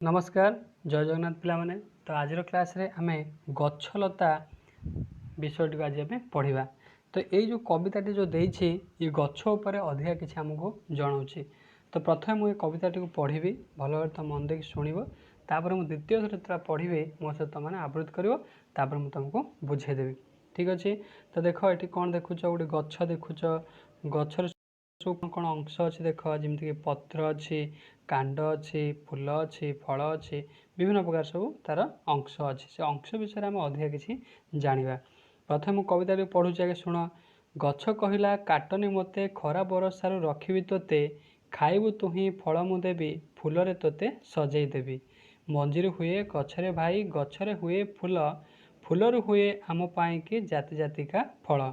नमस्कार जय जगन्नाथ पिलामाने। तो आज क्लास रे आमे गछलता विषयटी आज आम पढ़ा। तो ये जो कविताटी जो देछि ये गछ उपर अधिका किसी आमको जनाऊँगी। तो प्रथम मुझे कविताटी को पढ़ी भल भाव तुम मन देखिए शुणव, तापर मुझे द्वितीय थर जो पढ़ी मो सहित मैंने आवृत्ति कर मुझे तुमको बुझेदेवी। ठीक अच्छे। तो देख ये कौन देखुच, गोटे गछ देखुच, गचर सब कौन अंश अच्छे देख, जमीक पत्र अच्छी, कांड अच्छी, फूल अच्छी, फल अच्छी, विभिन्न प्रकार सब तार अंश अच्छे। से अंश विषय में अधिका किसी जाना। प्रथम कविता पढ़ुचे आगे शुण। गछ कहला काटनी मते खरा बरसार रखी तोते, खाइबु तुही फल मु देवी फूलरे तोते सजई देवी। मंजीर हुए गछरे भाई गछरे हुए फूल, फूलर हुए आम पाई कि जाति जातिका फल।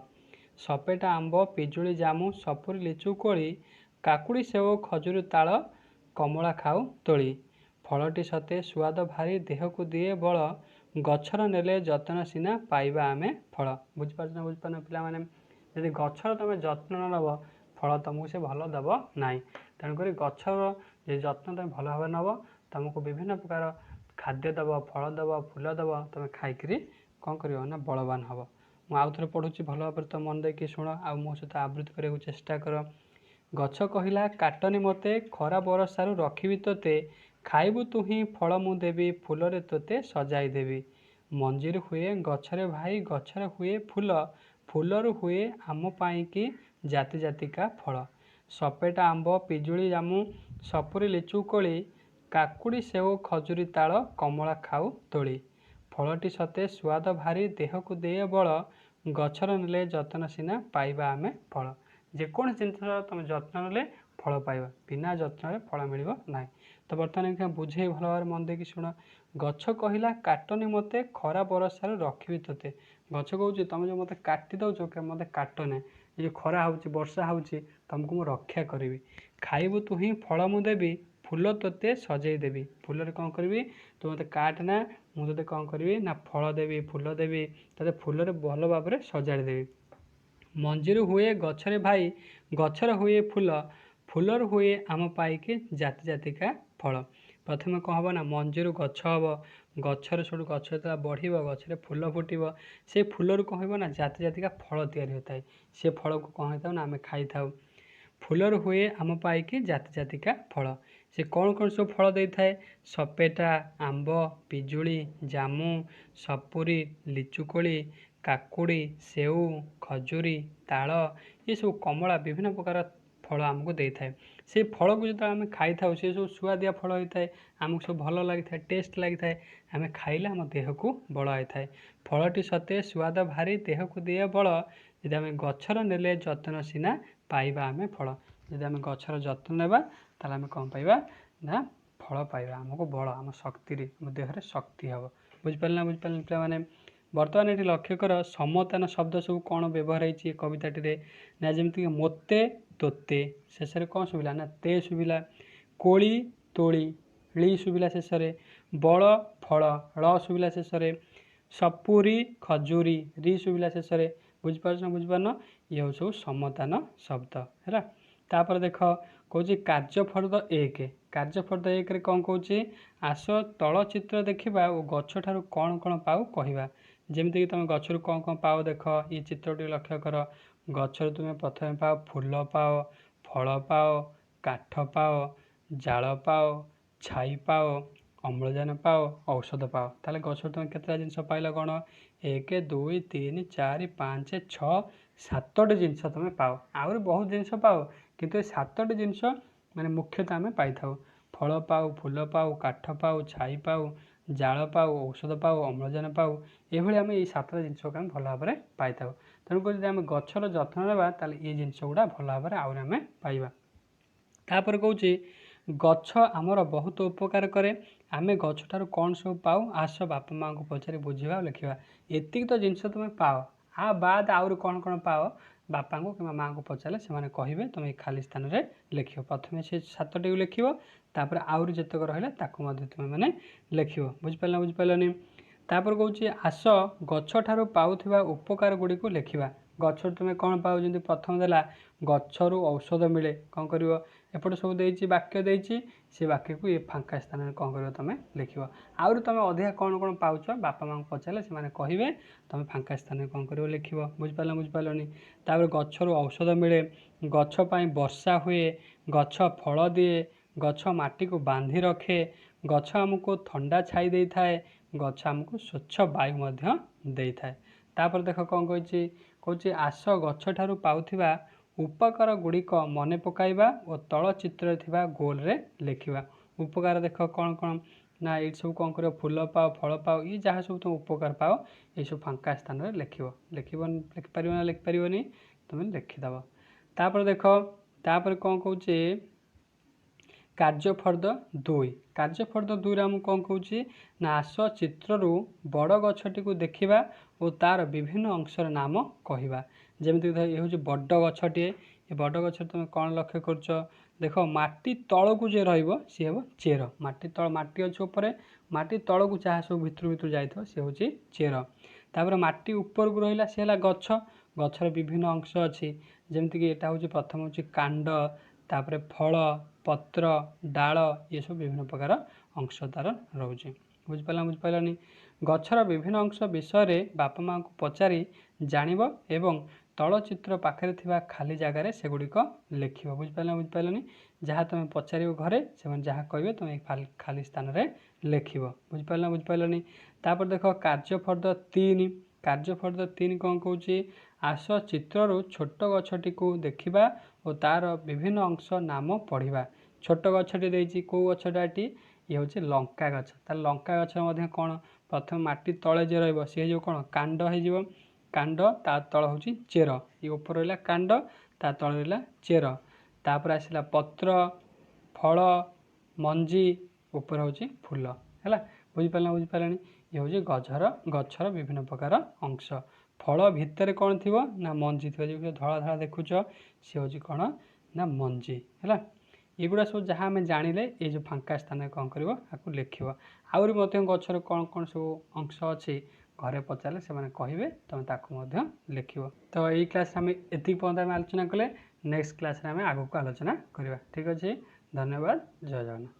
सपेटा आंब पिजुली जामु सपुरी लिचु कोली, काकुड़ी सेव खजुरी ताल कमला खाऊ तोली। फलटी सते सुआद भारी देह को दिए बल, गछर नेले जतन सीना पाइबा आमे फल। बुझिपार ना बुझिपार पिला माने यदि गछर तुम जत्न न नब फल तुमको से भल देव ना। तेणुक गछर जत्न तुम भल भाव नब, तुमको विभिन्न प्रकार खाद्य देव, फल देव, फूल देव, तुम खाई कौन कर बलवान हम। मुझे आउ थे पढ़ुची भल भाव तुम मन देखिए शुण आ मो सहित आवृत्ति करने चेष्टा कर। गछ कहला काटनी मते खरा बरसारू रखी तोते, खाइबु तुही फल मु देवी फूलरे तोते सजाई देवी। मंजीर हुए गछरे भाई गछरे हुए फूल, फूलर हुए आम पाई कि जाति जातिका फल। सपेटा आंब पिजुली जामु सपुरी लिचु कोली, काकुड़ी सेव खजुरी ताल कमला खाऊ तोली। फलटी सते स्वाद भारी देह को दे बल, गछर नेले जतन सीना पाइबा आमे फल। जेकोसी जिन तुम जत्न नेले फल पाइबा, बिना जत्न फल मिल ना। तो बर्तमान बुझे भल भाव मन देखिए शुण। गछ कहला काटनी मते खरा बरसार रखी तोते। गछ कौच तुम जो मत काटी दौच मत काटने, ये खरा हो वर्षा हो तुमको मुझे रक्षा करी। खाइबु तुही फल मु देवी फूल तोते सजई देवी। फूल कौन करी तू मत काटना, मुझे कौन करी ना फल देवी फूल देवी, ते फूल भल भाव में सजाड़ी देवी। मंजीर हुए गछरे भाई गछर हुए फूल, फूलर हुए आम पाइके जाति जातिका फल। प्रथम कौन हम ना मंजीर गछ हम, गचर सब गच बढ़ गचर फूल फुटब, से फूलर कौन हो ना जाति जातिका फल तैयारी होता है। से फल को कौन होता ना आम खाई था। फूलर हुए आम पाइके जाति जातिका फल। से कौन कौन सब फल दे था? सपेटा आंब पिजुली जामु सपुरी लिचुकोली, काकुड़ी सेऊ खजुरी ताल, ये सब कमला विभिन्न प्रकार फल आमको दे था। से फल को जो आम खाई था से सब सुआदिया फल होता है, आमको सब भल लगी था, टेस्ट लगी था, आम खाइले आम देह को बल होता है। फलटी सते सुआद भारी देह को दिए बल, यदि आम गछर नेले जतन सीना पाइबा आमे फल। यदि आम गछर जत्न नेबा ताले आम कौन पाइबा ना फल पाइबा, आमको बल आम शक्ति आम देहरे शक्ति हम। बुझिपारे ना बुझिपारे पिला माने। बर्तमान ये लक्ष्य कर समतान शब्द सब कौन व्यवहार होती कविताटी ना, जमीक मोते तोते शेष कौन शुविला ना ते शुविला, कोली तोली ली शुविला शेष, बल फल ळ शुविला शेष, सपुरी खजुरी री शुविला शेष। बुझिपार बुझिपार ये हूँ सब समतान शब्द है। तापर देख कौच कार्यफर्द एक, कार्यफर्द एक कौन कौच आस तल चित्र देखा और गछ ठारू कौन कौन पाऊ कहवा। जमीक तुम गचर कौन कौन पाओ देख, ये चित्रटी लक्ष्य कर। गचर तुम प्रथम पाओ फूल पाओ, फल पाओ, काठ पाओ, जाल पाओ, छाई पाओ, अम्लजान पाओ, औषध पाओ। ताले गचर तुम केतटा जिनस पाइल कौन? 1 2 3 4 5 6 7टी जिनस तुम पाओ। आहरी बहुत जिनस पाओ, किंतु 7टी जिनस माने मुख्यतः आम पाई था। फल पाओ, फूल पाओ, काठ पाओ, छाई पाओ, जाल पाओ, औषध पाओ, अम्लजान पाओ, ये आम ये 7टा जिनस को आम भल भाव में पाई था। तेणुक जब आम गचर जत्न नेबा ताले ये जिनस गुड़ा भल भाव में आम पाइबा। तापर कौच गछ आमर बहुत उपकार करे, आम गछ ठारू कौन सब पाऊ आस बापा माँ को पचारि बुझा लिखा। एति तो जिनस तुम पाओ, आ बाद आउर कौन कौन पाओ बापा को कि माँ को पचारे से कहे तुम खाली स्थान में लिख। प्रथम से 7टी लिख, तापर आउर जितक रहा तुम मैंने लिख। बुझिपार ना बुझिपारनी। तापर कौच आस गछ ठारू पाउथिबा उपकार गुड़ी को लिखा। गछ तुम कौन पाओ, जमी प्रथम देला गचरू औषध मिले, कौन कर एपटे सब देइछि वाक्य देइछि से वाक्य को ये फांका स्थान में कौन कर तुम लिख आउरी तुम अधिका कौन कौन पाउछ बापा माँ पचारे से कहे तुम फांका स्थान में कौन कर लिख बुझिपार बुझिपारनी तापर गचर औषध मिले गछपाई वर्षा हुए गछ फल दिए गछ माटी को बांधि रखे गछ आमको ठंडा छाई दे थाए गछ आमको स्वच्छ वायु मध्य दे थाए तापर देख कौन कही कौच आस गछ ठारू पाउथिबा उपकार गुड़िक मन पकाइबा और तल चित्र थिबा गोल रे लिखिबा उपकार देख कौन कौन ना ये सब कौन कर फूल पाओ फल पाओ ये जहाँ सब तुम उपकार पाओ ये सब फांका स्थान में लिखिपार ना लिखिपारनी तुम लिखिदेव तापर देख तापर कौन कौच कार्यफर्द 2 कार्यफर्द 2 आम कौन कौच ना आस चित्रु बड़ गछटी को देखा और तार विभिन्न अंशर नाम कहवा जमीक ये हूँ बड़ गछटे ये बड़ गछ तुम कौन लक्ष्य कर देख माटी तल को जे सी हे चेर माटी तल माटी अच्छे उपर माटी तल को जहाँ सब भितर भितर जाए सी हूँ चेर तापर माटी ऊपर को रहा सी है गछ गचर विभिन्न अंश अच्छी जमीक यहाँ हूँ प्रथम हूँ कांड तापर फल पत्र डाल ये सब विभिन्न प्रकार अंश तार रोचे बुझिपारानी गचर विभिन्न अंश विषय बापा माँ को पचारि जानिब एवं तल चित्र पाखे थिबा खाली जगार सेगुड़िक लिख बुझिपारानी जहाँ तुम पचार घरे से जहाँ कहे तुम खाली स्थान में लिख बुझिपारानी तापर देख कार्यफर्द 3 कार्यफर्द 3 कौन कौच आस चित्रु छोट गछटी को देखा और तार विभिन्न अंश नाम पढ़ा छोट गछटी देती कौ गछटाटी ये हूँ लंका गछ तार लंका गछ कौन प्रथम माटी तले जे री जो कौन कांड हो कांड ता तल हूँ चेर ये ऊपर रहा कांड ता तल रहा चेर तापर आसला पत्र फल मंजी ऊपर हूँ फूल है बुझिपारा ये हूँ गचर विभिन्न प्रकार अंश फल भितर कौन थी ना मंजी थी जो धड़ा धड़ा देखुच सी हूँ कौन ना मंजी है एगुड़ा सब जहाँ आम जानिले ये जो फांका स्थान कौन कर लिख आउरी गचर कौन कौन सब अंश अच्छी घरे पचारे से कहे तुम ताकू लिख तो यही क्लास आम एति पर्यंत आलोचना कले नेक्स्ट क्लास आम आगू आलोचना करवा ठीक अच्छे धन्यवाद जय जगन्नाथ।